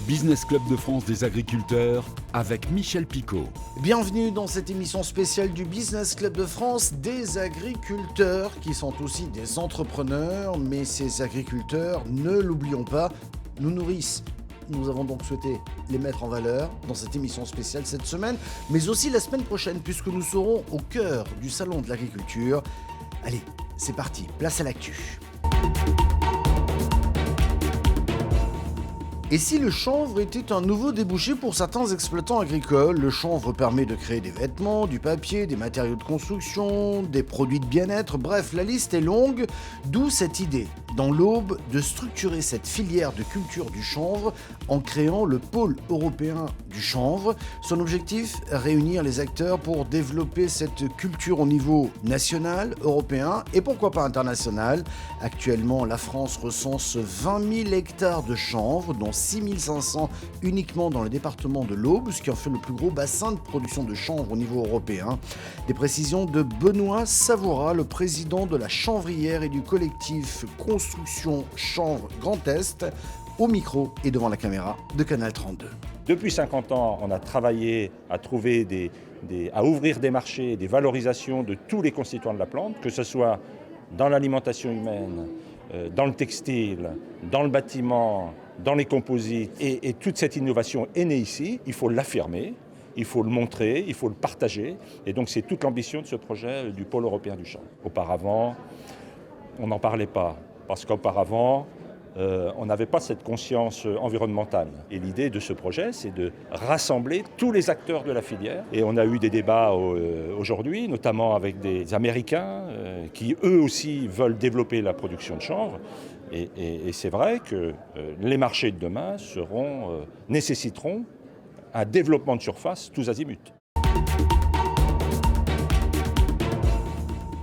Business Club de France des agriculteurs avec Michel Picot. Bienvenue dans cette émission spéciale du Business Club de France des agriculteurs qui sont aussi des entrepreneurs, mais ces agriculteurs, ne l'oublions pas, nous nourrissent. Nous avons donc souhaité les mettre en valeur dans cette émission spéciale cette semaine, mais aussi la semaine prochaine puisque nous serons au cœur du Salon de l'agriculture. Allez, c'est parti, place à l'actu. Et si le chanvre était un nouveau débouché pour certains exploitants agricoles? Le chanvre permet de créer des vêtements, du papier, des matériaux de construction, des produits de bien-être, bref, la liste est longue, d'où cette idée, dans l'Aube, de structurer cette filière de culture du chanvre en créant le pôle européen du chanvre. Son objectif, réunir les acteurs pour développer cette culture au niveau national, européen et pourquoi pas international. Actuellement, la France recense 20 000 hectares de chanvre, dont 6 500 uniquement dans le département de l'Aube, ce qui en fait le plus gros bassin de production de chanvre au niveau européen. Des précisions de Benoît Savoura, le président de la chanvrière et du collectif Construction Chanvre Grand Est, au micro et devant la caméra de Canal 32. Depuis 50 ans, on a travaillé à trouver à ouvrir des marchés, des valorisations de tous les constituants de la plante, que ce soit dans l'alimentation humaine, dans le textile, dans le bâtiment, dans les composites. Et toute cette innovation est née ici, il faut l'affirmer, il faut le montrer, il faut le partager. Et donc c'est toute l'ambition de ce projet du pôle européen du chanvre. Auparavant, on n'en parlait pas, parce qu'auparavant, on n'avait pas cette conscience environnementale. Et l'idée de ce projet, c'est de rassembler tous les acteurs de la filière. Et on a eu des débats aujourd'hui, notamment avec des Américains qui, eux aussi, veulent développer la production de chanvre. Et c'est vrai que les marchés de demain nécessiteront un développement de surface tous azimuts.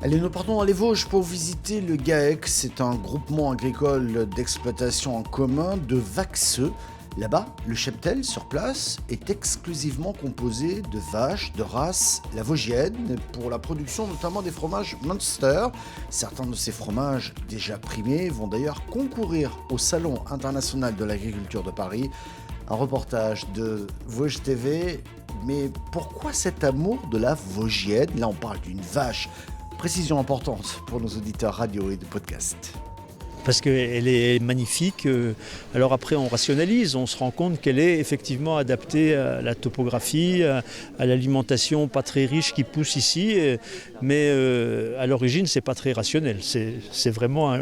Allez, nous partons dans les Vosges pour visiter le GAEC. C'est un groupement agricole d'exploitation en commun de Vaxeux. Là-bas, le cheptel sur place est exclusivement composé de vaches de race la vosgienne pour la production notamment des fromages Munster. Certains de ces fromages déjà primés vont d'ailleurs concourir au Salon international de l'agriculture de Paris. Un reportage de Vosges TV. Mais pourquoi cet amour de la vosgienne? Là, on parle d'une vache. Précision importante pour nos auditeurs radio et de podcast. Parce qu'elle est magnifique. Alors après, on rationalise, on se rend compte qu'elle est effectivement adaptée à la topographie, à l'alimentation pas très riche qui pousse ici. Mais à l'origine, c'est pas très rationnel. C'est vraiment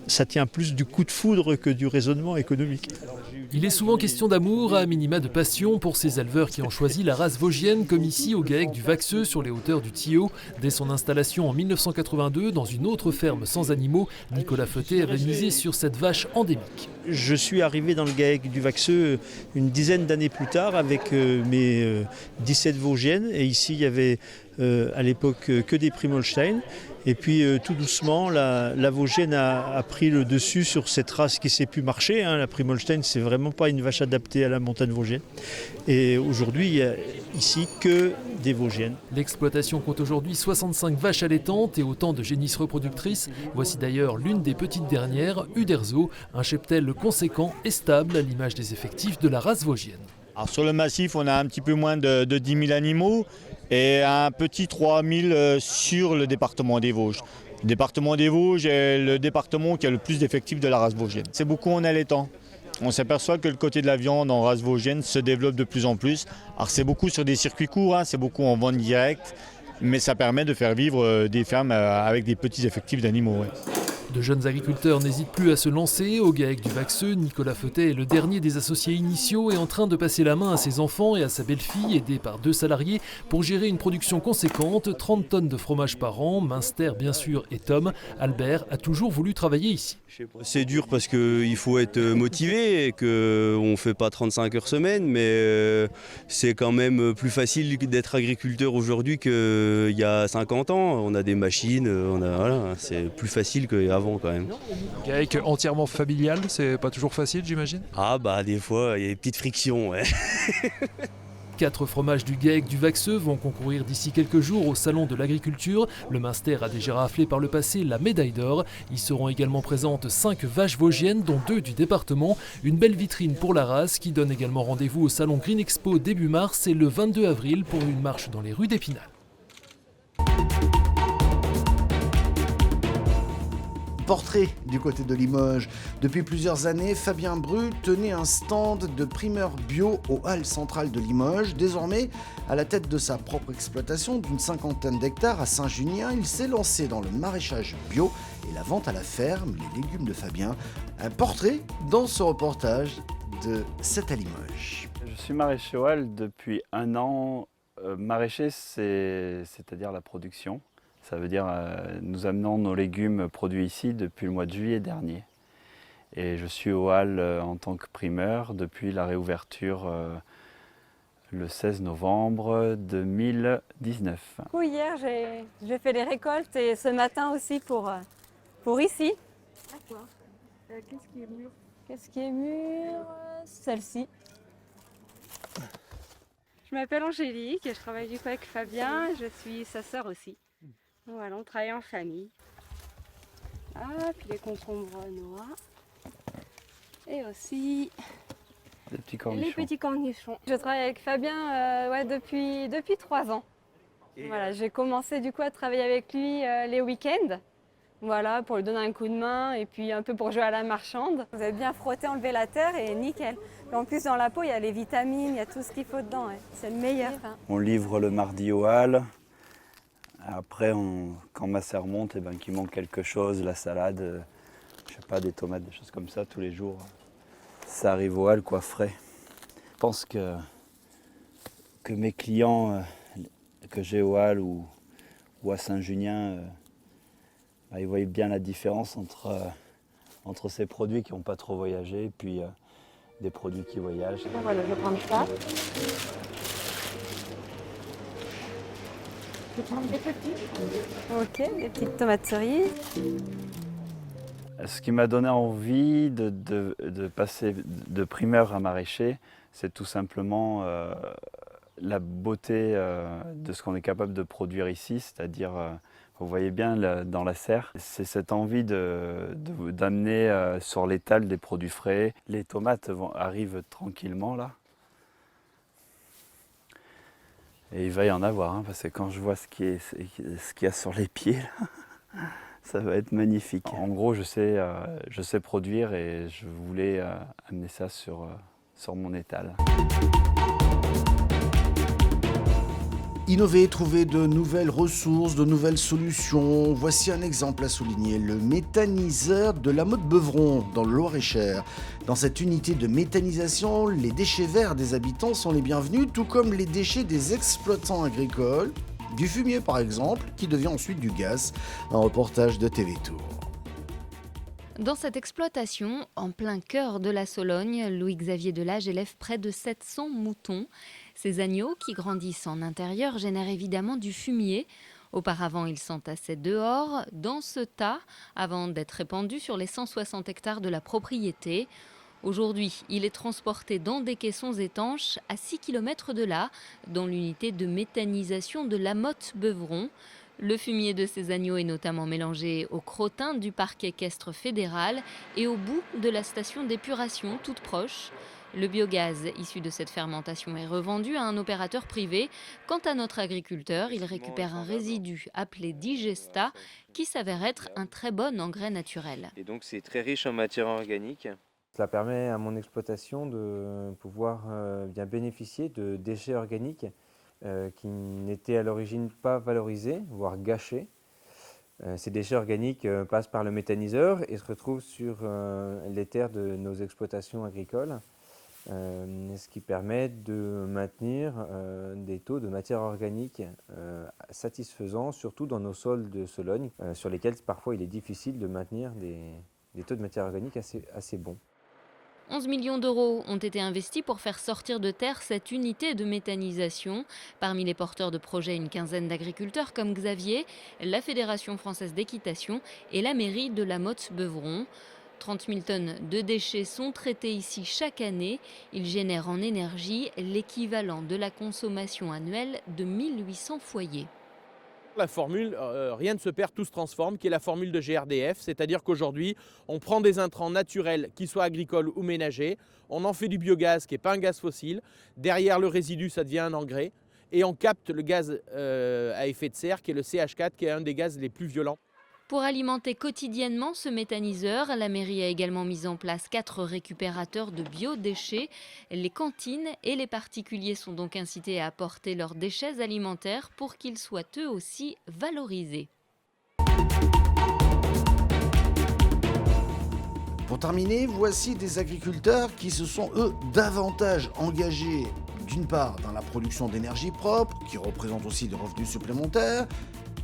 ça tient plus du coup de foudre que du raisonnement économique. Il est souvent question d'amour, à minima de passion, pour ces éleveurs qui ont choisi la race vosgienne, comme ici au GAEC du Vaxeux, sur les hauteurs du Thillot. Dès son installation en 1982, dans une autre ferme sans animaux, Nicolas Feutet avait misé sur cette vache endémique. Je suis arrivé dans le GAEC du Vaxeux une dizaine d'années plus tard avec mes 17 vosgiennes. Et ici, il y avait à l'époque que des Primolstein. Et puis tout doucement, la vosgienne a pris le dessus sur cette race qui ne sait plus marcher. La Primolstein, c'est vraiment pas une vache adaptée à la montagne vosgienne. Et aujourd'hui, il n'y a ici que des vosgiennes. L'exploitation compte aujourd'hui 65 vaches allaitantes et autant de génisses reproductrices. Voici d'ailleurs l'une des petites dernières, Uderzo, un cheptel conséquent et stable à l'image des effectifs de la race vosgienne. Alors sur le massif, on a un petit peu moins de 10 000 animaux et un petit 3 000 sur le département des Vosges. Le département des Vosges est le département qui a le plus d'effectifs de la race vosgienne. C'est beaucoup en allaitant. On s'aperçoit que le côté de la viande en race vosgienne se développe de plus en plus. Alors c'est beaucoup sur des circuits courts, c'est beaucoup en vente directe, mais ça permet de faire vivre des fermes avec des petits effectifs d'animaux. Ouais. De jeunes agriculteurs n'hésitent plus à se lancer. Au GAEC du Vaxeux, Nicolas Feutet est le dernier des associés initiaux et en train de passer la main à ses enfants et à sa belle-fille, aidée par 2 salariés, pour gérer une production conséquente, 30 tonnes de fromage par an, Munster bien sûr et Tom. Albert a toujours voulu travailler ici. C'est dur parce qu'il faut être motivé et qu'on ne fait pas 35 heures semaine, mais c'est quand même plus facile d'être agriculteur aujourd'hui qu'il y a 50 ans. On a des machines, c'est plus facile qu'avant quand même. GAEC entièrement familial, c'est pas toujours facile j'imagine? Ah bah des fois il y a des petites frictions, ouais. 4 fromages du GAEC du Vaxeux vont concourir d'ici quelques jours au Salon de l'Agriculture. Le Munster a déjà raflé par le passé la médaille d'or. Y seront également présentes 5 vaches vosgiennes, dont 2 du département. Une belle vitrine pour la race qui donne également rendez-vous au Salon Green Expo début mars et le 22 avril pour une marche dans les rues d'Épinal. Portrait du côté de Limoges. Depuis plusieurs années, Fabien Bru tenait un stand de primeurs bio aux Halles centrales de Limoges. Désormais, à la tête de sa propre exploitation d'une 50aine d'hectares à Saint-Junien, il s'est lancé dans le maraîchage bio et la vente à la ferme, les légumes de Fabien. Un portrait dans ce reportage de 7 à Limoges. Je suis maraîcher aux Halles depuis 1 an. Maraîcher, c'est-à-dire la production. Ça veut dire nous amenons nos légumes produits ici depuis le mois de juillet dernier. Et je suis aux Halles en tant que primeur depuis la réouverture le 16 novembre 2019. Hier, j'ai fait les récoltes et ce matin aussi pour ici. D'accord. Qu'est-ce qui est mûr? Qu'est-ce qui est mûr? Celle-ci. Je m'appelle Angélique et je travaille du coup avec Fabien. Je suis sa sœur aussi. Voilà, on travaille en famille. Ah, puis les concombres noirs. Et aussi les petits cornichons. les petits cornichons. Je travaille avec Fabien depuis 3 ans. Voilà, j'ai commencé du coup à travailler avec lui les week-ends. Voilà, pour lui donner un coup de main et puis un peu pour jouer à la marchande. Vous avez bien frotté, enlevé la terre et nickel. Et en plus dans la peau, il y a les vitamines, il y a tout ce qu'il faut dedans. Ouais. C'est le meilleur. On livre le mardi aux Halles. Après, quand ma sœur monte, qu'il manque quelque chose, la salade, je sais pas, des tomates, des choses comme ça, tous les jours, ça arrive aux Halles, quoi, frais. Je pense que mes clients que j'ai aux Halles ou à Saint-Junien, ils voient bien la différence entre ces produits qui n'ont pas trop voyagé et puis des produits qui voyagent. Voilà, je vais prendre ça. Je vais prendre des petits. Ok, des petites tomates cerises. Ce qui m'a donné envie de passer de primeur à maraîcher, c'est tout simplement la beauté de ce qu'on est capable de produire ici, c'est-à-dire, vous voyez bien dans la serre, c'est cette envie d'amener sur l'étal des produits frais. Les tomates arrivent tranquillement là. Et il va y en avoir, hein, parce que quand je vois ce qu'il y a sur les pieds, là, ça va être magnifique. En gros, je sais produire et je voulais amener ça sur mon étal. Innover, trouver de nouvelles ressources, de nouvelles solutions. Voici un exemple à souligner, le méthaniseur de la Motte-Beuvron dans le Loir-et-Cher. Dans cette unité de méthanisation, les déchets verts des habitants sont les bienvenus, tout comme les déchets des exploitants agricoles, du fumier par exemple, qui devient ensuite du gaz. Un reportage de TV Tour. Dans cette exploitation, en plein cœur de la Sologne, Louis-Xavier Delage élève près de 700 moutons. Ces agneaux, qui grandissent en intérieur, génèrent évidemment du fumier. Auparavant, ils s'entassaient dehors, dans ce tas, avant d'être répandus sur les 160 hectares de la propriété. Aujourd'hui, il est transporté dans des caissons étanches à 6 km de là, dans l'unité de méthanisation de la Motte-Beuvron. Le fumier de ces agneaux est notamment mélangé au crottin du parc équestre fédéral et au bout de la station d'épuration toute proche. Le biogaz issu de cette fermentation est revendu à un opérateur privé. Quant à notre agriculteur, il récupère un résidu appelé digesta qui s'avère être un très bon engrais naturel. Et donc c'est très riche en matière organique. Cela permet à mon exploitation de pouvoir bien bénéficier de déchets organiques qui n'étaient à l'origine pas valorisés, voire gâchés. Ces déchets organiques passent par le méthaniseur et se retrouvent sur les terres de nos exploitations agricoles, ce qui permet de maintenir des taux de matière organique satisfaisants, surtout dans nos sols de Sologne, sur lesquels parfois il est difficile de maintenir des taux de matière organique assez bons. 11 millions d'euros ont été investis pour faire sortir de terre cette unité de méthanisation. Parmi les porteurs de projets, une quinzaine d'agriculteurs comme Xavier, la Fédération française d'équitation et la mairie de la Motte-Beuvron. 30 000 tonnes de déchets sont traités ici chaque année. Ils génèrent en énergie l'équivalent de la consommation annuelle de 1800 foyers. La formule « rien ne se perd, tout se transforme » qui est la formule de GRDF, c'est-à-dire qu'aujourd'hui on prend des intrants naturels, qu'ils soient agricoles ou ménagers, on en fait du biogaz qui n'est pas un gaz fossile, derrière le résidu ça devient un engrais et on capte le gaz à effet de serre qui est le CH4 qui est un des gaz les plus violents. Pour alimenter quotidiennement ce méthaniseur, la mairie a également mis en place 4 récupérateurs de biodéchets. Les cantines et les particuliers sont donc incités à apporter leurs déchets alimentaires pour qu'ils soient eux aussi valorisés. Pour terminer, voici des agriculteurs qui se sont, eux, davantage engagés, d'une part, dans la production d'énergie propre, qui représente aussi des revenus supplémentaires,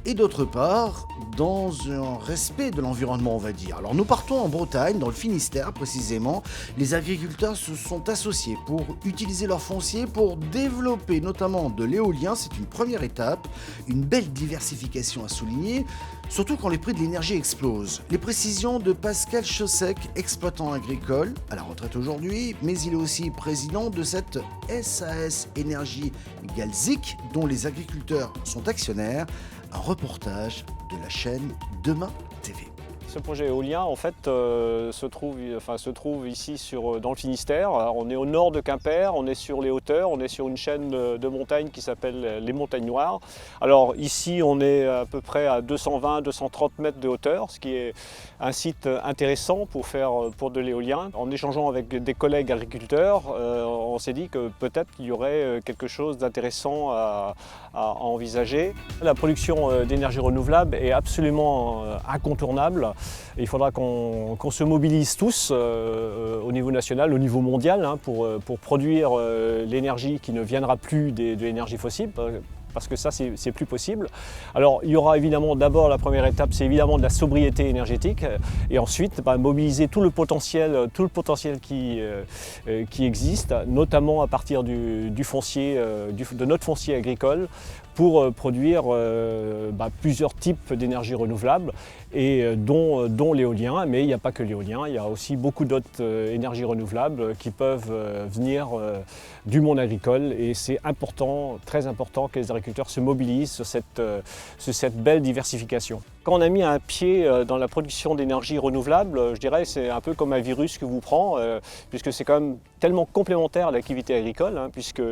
et d'autre part, dans un respect de l'environnement, on va dire. Alors nous partons en Bretagne, dans le Finistère précisément. Les agriculteurs se sont associés pour utiliser leur foncier pour développer notamment de l'éolien. C'est une première étape, une belle diversification à souligner, surtout quand les prix de l'énergie explosent. Les précisions de Pascal Chaussec, exploitant agricole, à la retraite aujourd'hui, mais il est aussi président de cette SAS Énergie Galzic, dont les agriculteurs sont actionnaires. Un reportage de la chaîne Demain TV. Ce projet éolien en fait se trouve ici dans le Finistère. Alors, on est au nord de Quimper, on est sur les hauteurs, on est sur une chaîne de montagnes qui s'appelle les Montagnes Noires. Alors ici on est à peu près à 220-230 mètres de hauteur, ce qui est un site intéressant pour de l'éolien. En échangeant avec des collègues agriculteurs, on s'est dit que peut-être qu'il y aurait quelque chose d'intéressant à envisager. La production d'énergie renouvelable est absolument incontournable. Il faudra qu'on se mobilise tous au niveau national, au niveau mondial, pour produire l'énergie qui ne viendra plus de l'énergie fossile, parce que ça, c'est plus possible. Alors, il y aura évidemment, d'abord, la première étape, c'est évidemment de la sobriété énergétique, et ensuite, mobiliser tout le potentiel qui existe, notamment à partir du foncier, de notre foncier agricole, pour produire plusieurs types d'énergie renouvelable, et dont l'éolien, mais il n'y a pas que l'éolien, il y a aussi beaucoup d'autres énergies renouvelables qui peuvent venir du monde agricole, et c'est important, très important que les agriculteurs se mobilisent sur cette belle diversification. Quand on a mis un pied dans la production d'énergie renouvelable, je dirais c'est un peu comme un virus que vous prend, puisque c'est quand même tellement complémentaire à l'activité agricole, puisque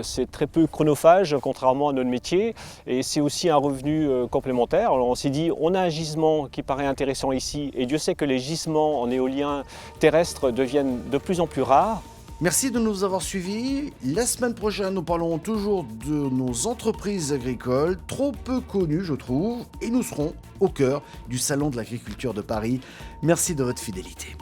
c'est très peu chronophage, contrairement à notre métier, et c'est aussi un revenu complémentaire. Alors on s'est dit, on a un gisement qui paraît intéressant ici, et Dieu sait que les gisements en éolien terrestre deviennent de plus en plus rares. Merci de nous avoir suivis. La semaine prochaine, nous parlerons toujours de nos entreprises agricoles, trop peu connues je trouve, et nous serons au cœur du Salon de l'agriculture de Paris. Merci de votre fidélité.